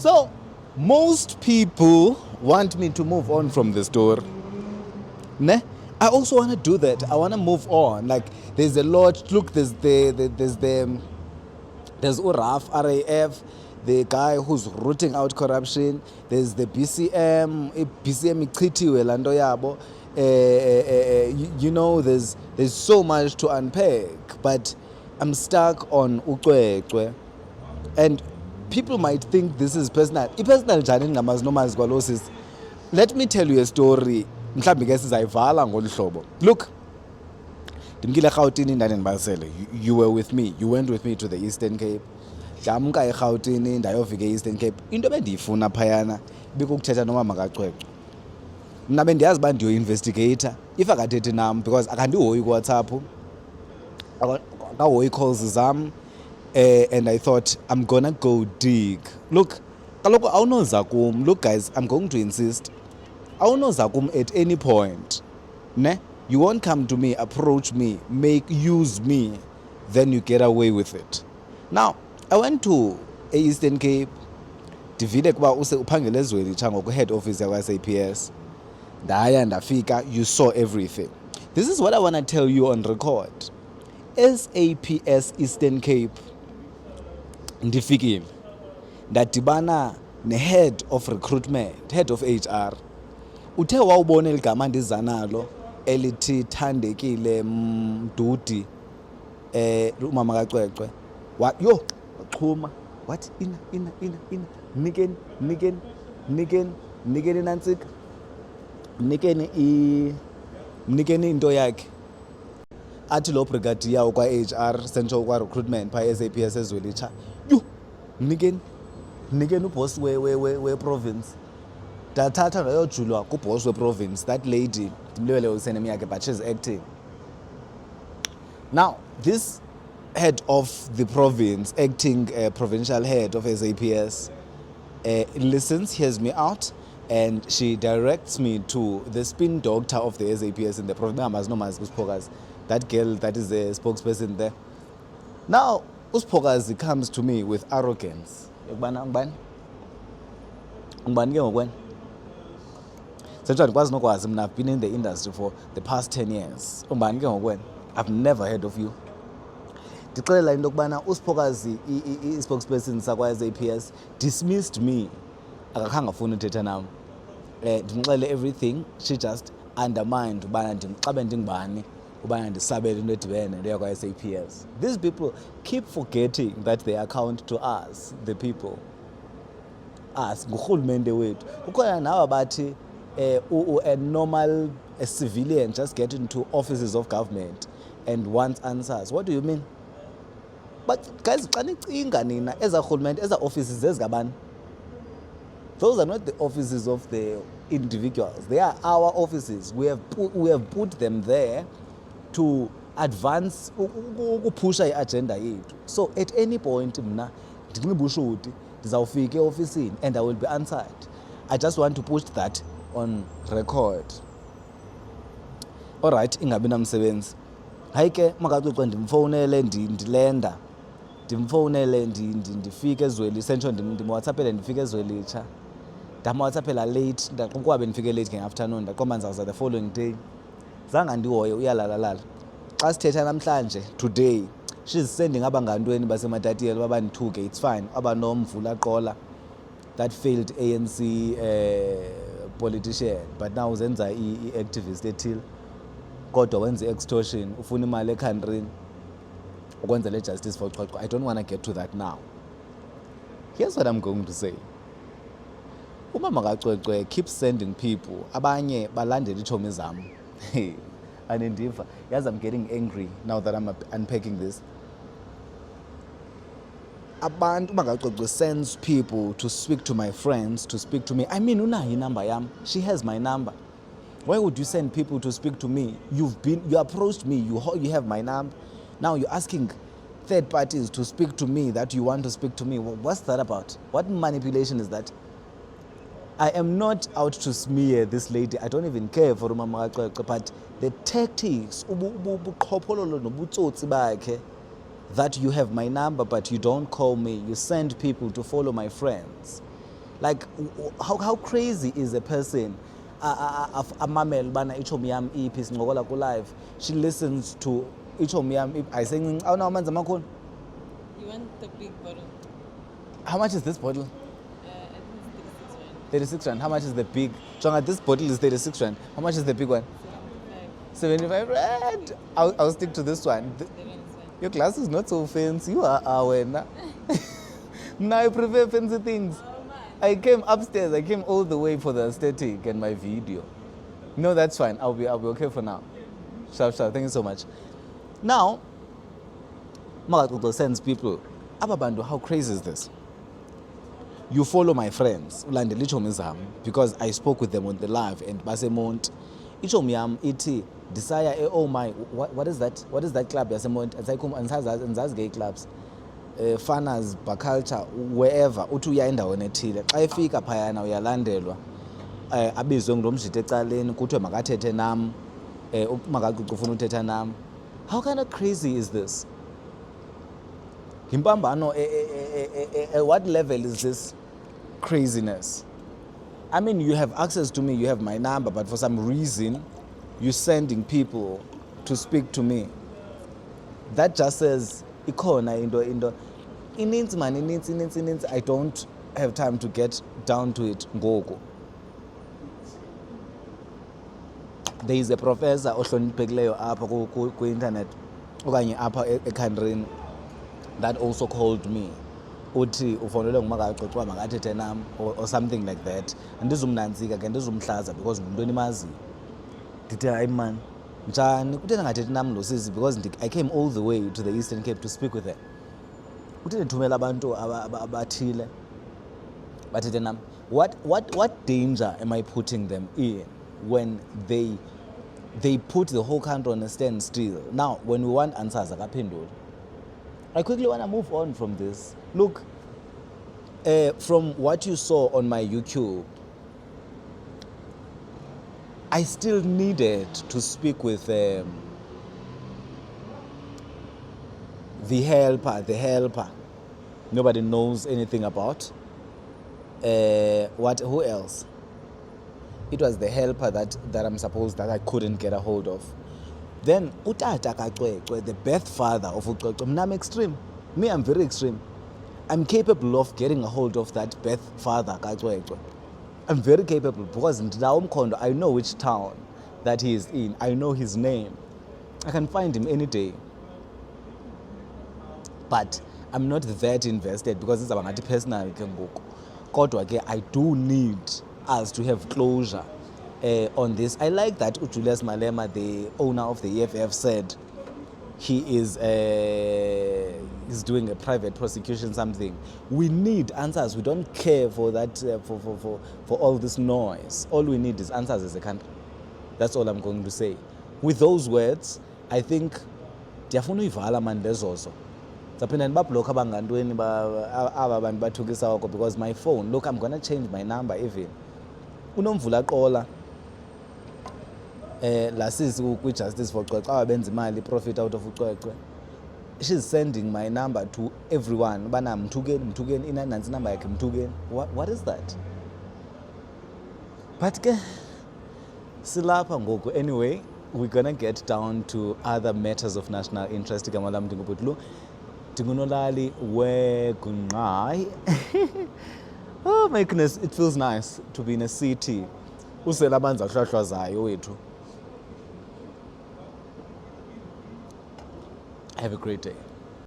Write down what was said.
So, most people want me to move on from the story. Ne? I also want to do that. I want to move on. Like, there's a lot. Look, there's Uraf, RAF, the guy who's rooting out corruption. There's the BCM, BCM ichithiwe laa nto yabo. You know, there's so much to unpack, but I'm stuck on ucwecwe. And people might think this is personal. I-personal njani ndingamazi nomazi kwalo sisi. Let me tell you a story. Mhlawumbi ke sizayivala ngolu hlobo. Look, ndimkile eRhawutini ndandimbalisele. You were with me. You went with me to the Eastern Cape. Ndamka eRhawutini ndayofika e-Eastern Cape. Into ebendiyifuna phayana ibikukuthetha nomama kaCwecwe. Mna bendiyazi uba ndiyo-investigator. If akathethi nam, because akandihoyi kuWhatsApp, akahoyi calls zam. And I thought, I'm gonna go dig. Look, kaloku awunoza kum. Look, guys, I'm going to insist. Awunoza kum at any point. Ne? You won't come to me, approach me, use me, then you get away with it. Now, I went to Eastern Cape. Ndivile kuba uphangele eZwelitsha ngoku-head office yakwa-SAPS. Ndaya ndafika, you saw everything. This is what I want to tell you on record. SAPS Eastern Cape, ndifikile ndadibana ne-head of recruitment, head of HR. Uthe wawubona eligama ndiza nalo elithi Thandekile Mdudi, umama kaCwecwe, yo waxhuma wathi ina mnikeni nantsika, mnikeni into yakhe. Athi lo brigadier ukwa-HR central kwa-recruitment phaa SAPS eZwelitsha, yho mnikeni uboss we-province. Ndathatha ndayojulwa kuboss we-province, that lady ndimlibele usename yakhe, but she's acting. Now, this head of the province, acting provincial head of SAPS, listens, hears me out, and she directs me to the spin doctor of the SAPS in the province. That girl that is a spokesperson there. Now, Uspokazi comes to me with arrogance. Ngibani ke ngokweni? I've been in the industry for the past 10 years. Ngibani ke ngokweni? I've never heard of you. Ndixelela into yokubana Uspokazi, i-spokesperson sakwa-SAPS, dismissed me. Akakhange afune uthetha nam. Ndimxelele everything. She just undermined ubana xa bendingubani ubana ndisabele into edibene nto yakwa-SAPS. These people keep forgetting that they account to us, the people. Us, ngurhulumente wethu. Kukhona nawa bathi a normal civilian just get into offices of government and wants answers. What do you mean? But guys, xa nicinga nina ezarhulumente, eza-offices zezikabani? Those are not the offices of the individuals. They are our offices. We have put them there to advance, ukupusha i-agenda yethu. So at any point mna ndinxiba ushoti ndizawufika eofisini and I will be answered. I just want to push that on record. Alright, ingabi namsebenzi. Hayi ke makaCwecwe ndimfowunele ndilenda. Ndimfowunele ndifike eZwelitsha, ndimwhatsappele ndifike eZwelitsha. Ndamwhatsappela late, ndaqonda bendifike late nge-afternoon, ndaqomba ndizawuza the following day. Zange ndihoye uyalalalala. Xa sithetha namhlanje, today, she's sending abangantweni baseMatatiyela babandithuke, it's fine. Abanomvula Qola, that failed ANC politician, but now uzenza i-activist ethile. Kodwa wenza extortion, ufuna imali ekhantrini ukwenzela justice for Cwecwe. I don't want to get to that now. Here's what I'm going to say. Umama kaCwecwe keeps sending people. Abanye balandela iitshomi zam. Anendiva. Yes, I'm getting angry now that I'm unpacking this. Abantu umama kaCwecwe sends people to speak to my friends, to speak to me. I mean, unayo inamba yam. She has my number. Why would you send people to speak to me? You approached me, you have my number. Now you're asking third parties to speak to me that you want to speak to me. What's that about? What manipulation is that? I am not out to smear this lady. I don't even care for umama kaCwecwe, but the tactics, that you have my number but you don't call me, you send people to follow my friends. Like, how crazy is a person? Amamel bana ichomi yam iphi sincokola ku live. She listens to ichomi yam ayisencinci awunawo amanzi amakhulu. You want the big bottle? How much is this bottle? I think it's 36 rand. How much is the big? Jonga, this bottle is 36 rand. How much is the big one? 75 rand. I'll stick to this one. Your glass is not so fancy. You are aware. Now I prefer fancy things. I came upstairs. I came all the way for the aesthetic and my video. No, that's fine. I'll be okay for now. Sharp. Thank you so much. Now, Magakuto sends people. Ababandu, how crazy is this? You follow my friends, ulandela ichomi zam, because I spoke with them on the live and basemont. Ichomi yam iti desire oh my, what is that? What is that club yasemont? Andizazi gay clubs. Fanas, Baculture, wherever, uthi uya endaweni ethile. Xa efika phayana uyalandelwa. Abizwe ngilomjito ecaleni kuthiwe makathethe nam. Magakuco ufuna uthetha nam. How kind of crazy is this? Himpambano, at what level is this craziness? I mean, you have access to me, you have my number, but for some reason, you're sending people to speak to me. That just says, ikhona into. Inintsi. I don't have time to get down to it. Ngoku. There is a professor ohloniphekileyo apha ku-internet okanye apha ekhantrini that also called me. Uthi ufonelwe ngumakaxoxwa makathethe nam or something like that. Andizumnantsika ke ndizumhlaza because ngumntu enimaziyo. Ndithi hayi man, njani kuthena ngathethi nam lo sisi because I came all the way to the Eastern Cape to speak with her. Kuthena ndithumela abantu abathile bathethe nam. What danger am I putting them in when they put the whole country on a standstill? Now, when we want answers, akaphenduli. I quickly want to move on from this. Look, from what you saw on my YouTube, I still needed to speak with the helper. Nobody knows anything about. Who else? It was the helper that I couldn't get a hold of. Then utata kaCwecwe, the birth father of uCwecwe, I'm extreme. Me, I'm very extreme. I'm capable of getting a hold of that birth father kaCwecwe. I'm very capable because in Kondo, I know which town that he is in. I know his name. I can find him any day. But I'm not that invested because it's about personal. Kodwa I do need us to have closure on this. I like that Julius Malema, the owner of the EFF, said he is doing a private prosecution, something. We need answers. We don't care for that, for all this noise. All we need is answers as a country. That's all I'm going to say. With those words, I think ndiyafuna uyivala man lezozo. Saphinda ndibabhlokha abangantweni aba bantu bathukisa oko because my phone, look, I'm going to change my number even. Unomvula Qola lasisi kwi-Justice for Cwecwe abenza imali profit out of uCwecwe. She's sending my number to everyone. Bana Mthukeni inansi number yakhe Mthukeni. What is that? But ke silapha ngoku. Anyway, we're gonna get down to other matters of national interest. Igama lam ndingubutlu Ndingunolali weGungqayi. Oh my goodness, it feels nice to be in a city. Usela amanzi ahlwahlwazayo wethu. Have a great day.